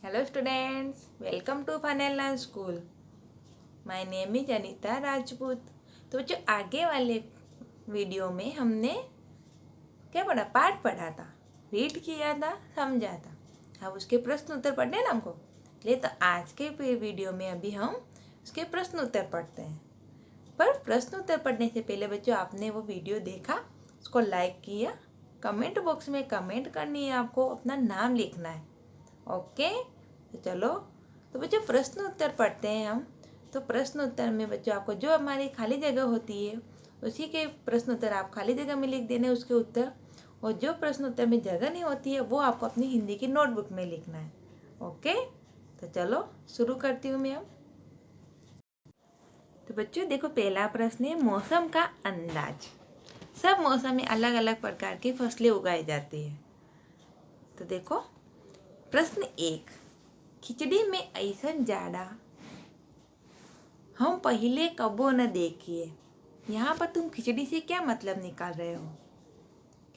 Hello students, welcome to Fun and Learn School. My name is Anita Rajput. तो बच्चों आगे वाले वीडियो में हमने क्या पढ़ा, पाठ पढ़ा था, रीड किया था, समझा था। अब उसके प्रश्न उत्तर पढ़ने हैं ना हमको, इसलिए तो आज के वीडियो में अभी हम उसके प्रश्न उत्तर पढ़ते हैं। पर प्रश्न उत्तर पढ़ने से पहले बच्चों आपने वो वीडियो देखा, उसको लाइक किया, कमेंट बॉक्स में कमेंट करनी है, आपको अपना नाम लिखना है। ओके तो चलो, तो बच्चों प्रश्न उत्तर पढ़ते हैं हम। तो प्रश्न उत्तर में बच्चों आपको जो हमारी खाली जगह होती है उसी के प्रश्न उत्तर आप खाली जगह में लिख देने उसके उत्तर, और जो प्रश्न उत्तर में जगह नहीं होती है वो आपको अपनी हिंदी की नोटबुक में लिखना है। ओके तो चलो शुरू करती हूँ मैं अब। तो बच्चों देखो, पहला प्रश्न है मौसम का अंदाज। सब मौसम में अलग अलग प्रकार की फसलें उगाई जाती है। तो देखो प्रश्न 1, खिचड़ी में ऐसन जाड़ा हम पहले कबो न देखिए। यहाँ पर तुम खिचड़ी से क्या मतलब निकाल रहे हो?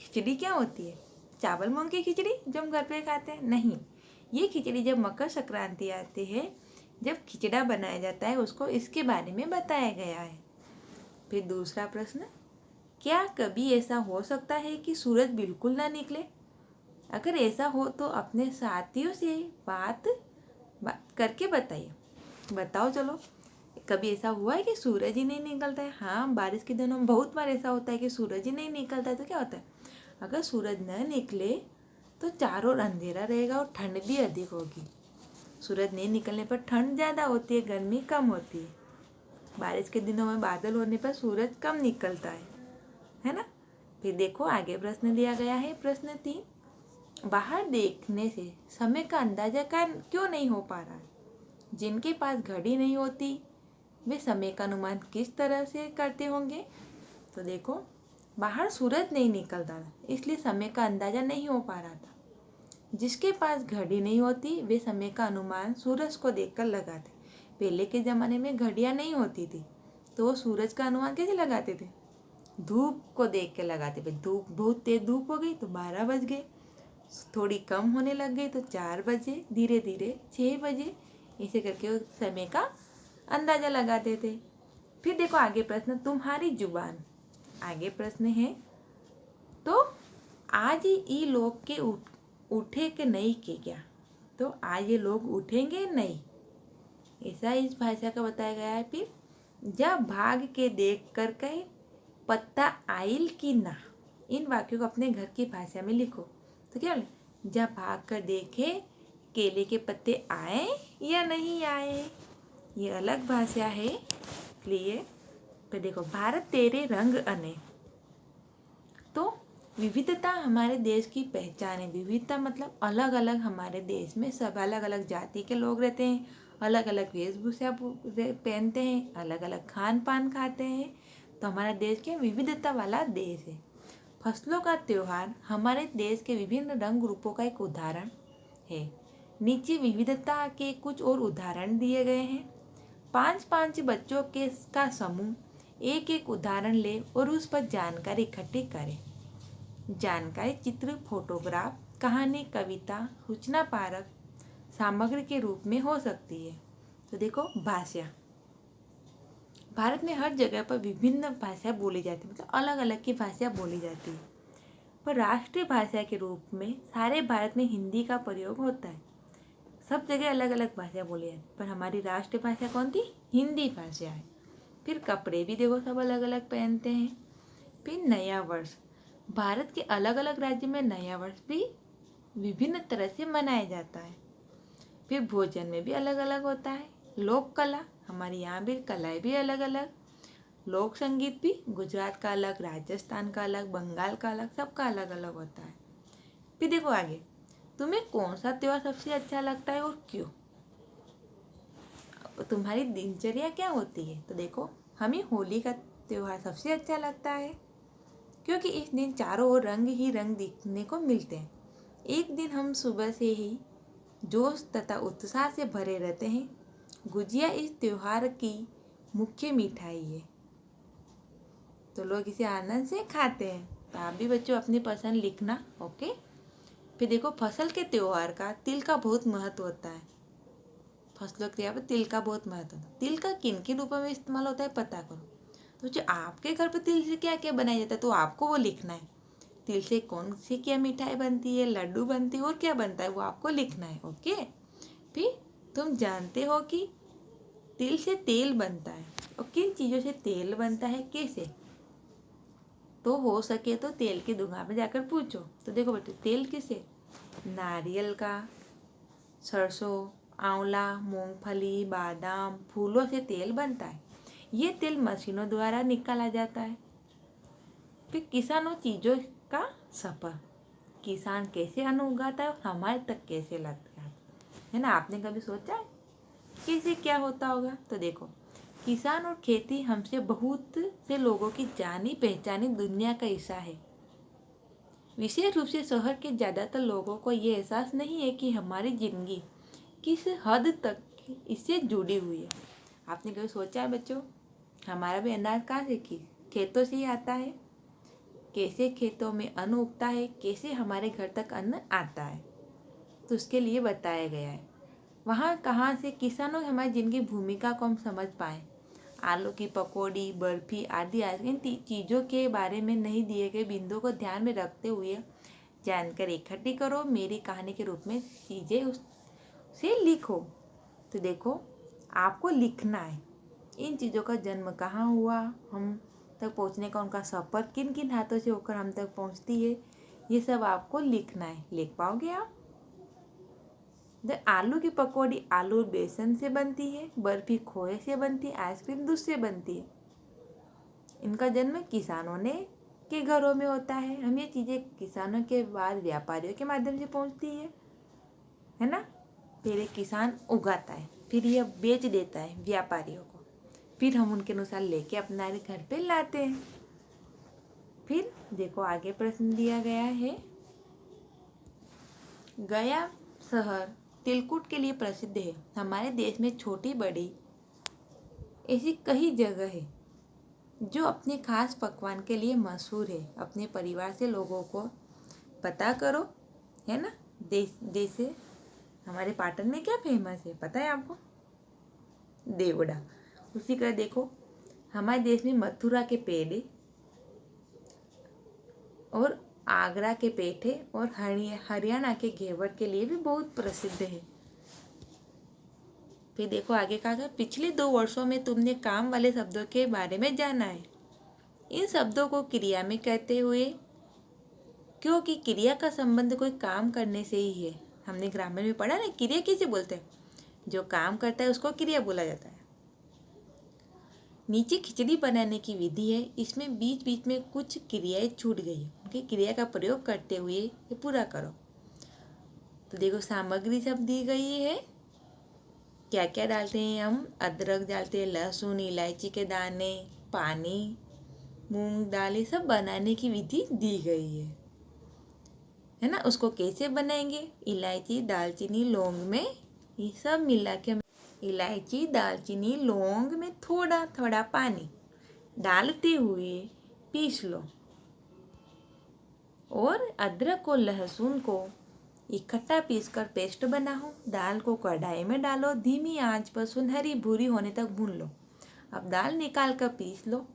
खिचड़ी क्या होती है? चावल मूंग की खिचड़ी जो हम घर पे खाते हैं? नहीं, ये खिचड़ी जब मकर संक्रांति आती है, जब खिचड़ा बनाया जाता है, उसको इसके बारे में बताया गया है। फिर दूसरा प्रश्न, क्या कभी ऐसा हो सकता है कि सूरज बिल्कुल ना निकले? अगर ऐसा हो तो अपने साथियों से बात करके बताइए। बताओ चलो, कभी ऐसा हुआ है कि सूरज ही नहीं निकलता है? हाँ, बारिश के दिनों में बहुत बार ऐसा होता है कि सूरज ही नहीं निकलता है। तो क्या होता है, अगर सूरज न निकले तो चारों ओर अंधेरा रहेगा और ठंड भी अधिक होगी। सूरज नहीं निकलने पर ठंड ज़्यादा होती है, गर्मी कम होती है। बारिश के दिनों में बादल होने पर सूरज कम निकलता है ना। फिर देखो आगे प्रश्न दिया गया है, प्रश्न 3, बाहर देखने से समय का अंदाजा क्यों नहीं हो पा रहा है? जिनके पास घड़ी नहीं होती वे समय का अनुमान किस तरह से करते होंगे? तो देखो, बाहर सूरज नहीं निकलता था इसलिए समय का अंदाजा नहीं हो पा रहा था। जिसके पास घड़ी नहीं होती वे समय का अनुमान सूरज को देखकर लगाते। पहले के ज़माने में घड़ियाँ नहीं होती थी तो वो सूरज का अनुमान कैसे लगाते थे? धूप को देख के लगाते थे। धूप बहुत तेज धूप हो गई तो 12 बज गए, थोड़ी कम होने लग गई तो 4 बजे, धीरे धीरे 6 बजे, ऐसे करके वो समय का अंदाजा लगाते थे। फिर देखो आगे प्रश्न, तुम्हारी जुबान। आगे प्रश्न है, तो आज ये लोग के उठे के नहीं के क्या? तो आज ये लोग उठेंगे नहीं, ऐसा इस भाषा का बताया गया है। फिर जब भाग के देख कर कहे पत्ता आइल की ना, इन वाक्यों को अपने घर की भाषा में लिखो। तो क्या बोले, जब भाग कर देखे केले के पत्ते आए या नहीं आए, ये अलग भाषा है इसलिए। तो देखो, भारत तेरे रंग अनेक। तो विविधता हमारे देश की पहचान है। विविधता मतलब अलग अलग, हमारे देश में सब अलग अलग जाति के लोग रहते हैं, अलग अलग वेशभूषा पहनते हैं, अलग अलग खान पान खाते हैं। तो हमारा देश क्या विविधता वाला देश है। फसलों का त्योहार हमारे देश के विभिन्न रंग रूपों का एक उदाहरण है। नीचे विविधता के कुछ और उदाहरण दिए गए हैं। 5 बच्चों के का समूह एक एक उदाहरण ले और उस पर जानकारी इकट्ठी करें। जानकारी चित्र, फोटोग्राफ, कहानी, कविता, सूचना पारक सामग्री के रूप में हो सकती है। तो देखो भाषा, भारत में हर जगह पर विभिन्न भाषा बोली जाती है, मतलब अलग अलग की भाषा बोली जाती है। पर राष्ट्रीय भाषा के रूप में सारे भारत में हिंदी का प्रयोग होता है। सब जगह अलग अलग भाषा बोली है पर हमारी राष्ट्रीय भाषा कौन थी? हिंदी भाषा है। फिर कपड़े भी देखो सब अलग अलग पहनते हैं। फिर नया वर्ष, भारत के अलग अलग राज्य में नया वर्ष भी विभिन्न तरह से मनाया जाता है। फिर भोजन में भी अलग अलग होता है। लोक कला, हमारे यहाँ भी कलाएँ भी अलग अलग। लोक संगीत भी गुजरात का अलग, राजस्थान का अलग, बंगाल का अलग, सबका अलग अलग होता है। फिर देखो आगे, तुम्हें कौन सा त्योहार सबसे अच्छा लगता है और क्यों? तुम्हारी दिनचर्या क्या होती है? तो देखो, हमें होली का त्योहार सबसे अच्छा लगता है क्योंकि इस दिन चारों ओर रंग ही रंग दिखने को मिलते हैं। एक दिन हम सुबह से ही जोश तथा उत्साह से भरे रहते हैं। गुजिया इस त्योहार की मुख्य मिठाई है तो लोग इसे आनंद से खाते हैं। तो आप भी बच्चों अपनी पसंद लिखना। ओके, फिर देखो, फसल के त्योहार का तिल का बहुत महत्व होता है। फसलों के त्योहार पर तिल का बहुत महत्व होता है। तिल का किन किन रूपों में इस्तेमाल होता है पता करो। तो जो आपके घर पर तिल से क्या क्या बनाया जाता है तो आपको वो लिखना है। तिल से कौन सी क्या मिठाई बनती है, लड्डू बनती है और क्या बनता है वो आपको लिखना है। ओके। फिर तुम जानते हो कि तिल से तेल बनता है और किन चीज़ों से तेल बनता है, कैसे? तो हो सके तो तेल की दुकान में जाकर पूछो। तो देखो बेटे, तेल किसे? नारियल का, सरसों, आंवला, मूंगफली, बादाम, फूलों से तेल बनता है। ये तेल मशीनों द्वारा निकाला जाता है। फिर किसानों चीज़ों का सफर, किसान कैसे अन्न उगाता है और हमारे तक कैसे लाता है ना? आपने कभी सोचा है कैसे क्या होता होगा? तो देखो, किसान और खेती हमसे बहुत से लोगों की जानी पहचानी दुनिया का हिस्सा है। विशेष रूप से शहर के ज़्यादातर लोगों को ये एहसास नहीं है कि हमारी जिंदगी किस हद तक इससे जुड़ी हुई है। आपने कभी सोचा है बच्चों, हमारा भी अनाज कहाँ से खेतों से ही आता है? कैसे खेतों में अन्न उगता है, कैसे हमारे घर तक अन्न आता है, तो उसके लिए बताया गया है। वहाँ कहाँ से किसानों हमारी जिंदगी भूमिका को हम समझ पाए। आलू की पकौड़ी, बर्फी आदि इन चीज़ों के बारे में नहीं दिए गए बिंदुओं को ध्यान में रखते हुए जानकारी इकट्ठी करो, मेरी कहानी के रूप में चीज़ें उसे लिखो। तो देखो, आपको लिखना है इन चीज़ों का जन्म कहाँ हुआ, हम तक पहुँचने का उनका सफ़र किन किन हाथों से होकर हम तक पहुँचती है, ये सब आपको लिखना है। लिख पाओगे आप? आलू की पकौड़ी आलू बेसन से बनती है, बर्फी खोए से बनती है, आइसक्रीम दूध से बनती है। इनका जन्म किसानों ने के घरों में होता है। हम ये चीज़ें किसानों के बाद व्यापारियों के माध्यम से पहुंचती है ना? पहले किसान उगाता है, फिर यह बेच देता है व्यापारियों को, फिर हम उनके अनुसार लेके अपना घर पे लाते हैं। फिर देखो, आगे प्रश्न दिया गया है, गया शहर तिलकुट के लिए प्रसिद्ध है। हमारे देश में छोटी बड़ी ऐसी कई जगह है जो अपने खास पकवान के लिए मशहूर है। अपने परिवार से लोगों को पता करो, है ना? जैसे हमारे पाटन में क्या फेमस है पता है आपको? देवड़ा। उसी का देखो, हमारे देश में मथुरा के पेड़े और आगरा के पेठे और हरियाणा के घेवर के लिए भी बहुत प्रसिद्ध है। फिर देखो आगे कहा, पिछले 2 वर्षों में तुमने काम वाले शब्दों के बारे में जाना है। इन शब्दों को क्रिया में कहते हुए, क्योंकि क्रिया का संबंध कोई काम करने से ही है। हमने ग्रामर में पढ़ा ना, क्रिया किसे बोलते हैं? जो काम करता है उसको क्रिया बोला जाता है। नीचे खिचड़ी बनाने की विधि है, इसमें बीच बीच में कुछ क्रियाएं छूट गई, उनकी क्रिया का प्रयोग करते हुए ये पूरा करो। तो देखो, सामग्री सब दी गई है, क्या क्या डालते हैं हम? अदरक डालते हैं, लहसुन, इलायची के दाने, पानी, मूंग दाल, ये सब बनाने की विधि दी गई है ना? उसको कैसे बनाएंगे? इलायची, दालचीनी, लौंग में ये सब मिला के, इलायची, दालचीनी, लौंग में थोड़ा थोड़ा पानी डालते हुए पीस लो और अदरक और लहसुन को इकट्ठा पीसकर पेस्ट बनाओ। दाल को कढ़ाई में डालो, धीमी आंच पर सुनहरी भूरी होने तक भून लो। अब दाल निकाल कर पीस लो।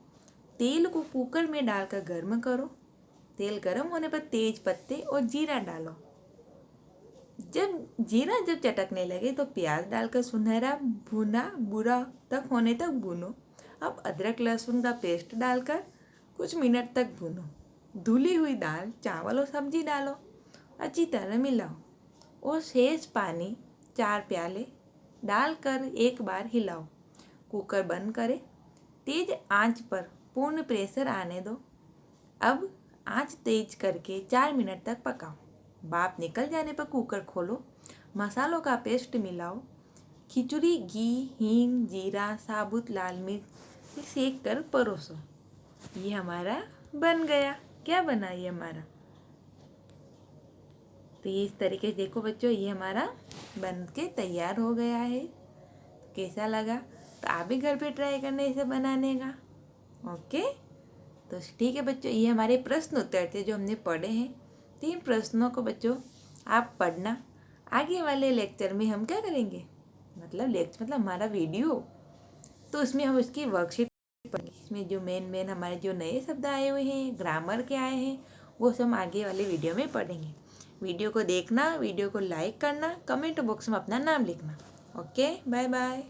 तेल को कुकर में डालकर गर्म करो। तेल गर्म होने पर तेज पत्ते और जीरा डालो। जब चटकने लगे तो प्याज डालकर सुनहरा भुना बुरा तक होने तक भूनो। अब अदरक लहसुन का पेस्ट डालकर कुछ मिनट तक भूनो। धुली हुई दाल, चावल और सब्जी डालो, अच्छी तरह मिलाओ और शेष पानी 4 प्याले डालकर एक बार हिलाओ। कुकर बंद करें, तेज आंच पर पूर्ण प्रेशर आने दो। अब आंच तेज करके 4 मिनट तक पकाओ। भाप निकल जाने पर कुकर खोलो, मसालों का पेस्ट मिलाओ। खिचड़ी घी, हींग, जीरा, साबुत लाल मिर्च सेक कर परोसो। ये हमारा बन गया। क्या बना ये हमारा? तो ये इस तरीके से देखो बच्चों, ये हमारा बन के तैयार हो गया है। कैसा लगा? तो आप भी घर पे ट्राई करना इसे बनाने का। ओके, तो ठीक है बच्चों, ये हमारे प्रश्न उत्तर थे जो हमने पढ़े हैं। 3 प्रश्नों को बच्चों आप पढ़ना। आगे वाले लेक्चर में हम क्या करेंगे, मतलब लेक्चर मतलब हमारा वीडियो, तो उसमें हम उसकी वर्कशीट पढ़ेंगे। इसमें जो मेन हमारे जो नए शब्द आए हुए हैं, ग्रामर के आए हैं, वो सब हम आगे वाले वीडियो में पढ़ेंगे। वीडियो को देखना, वीडियो को लाइक करना, कमेंट बॉक्स में अपना नाम लिखना। Okay, bye bye.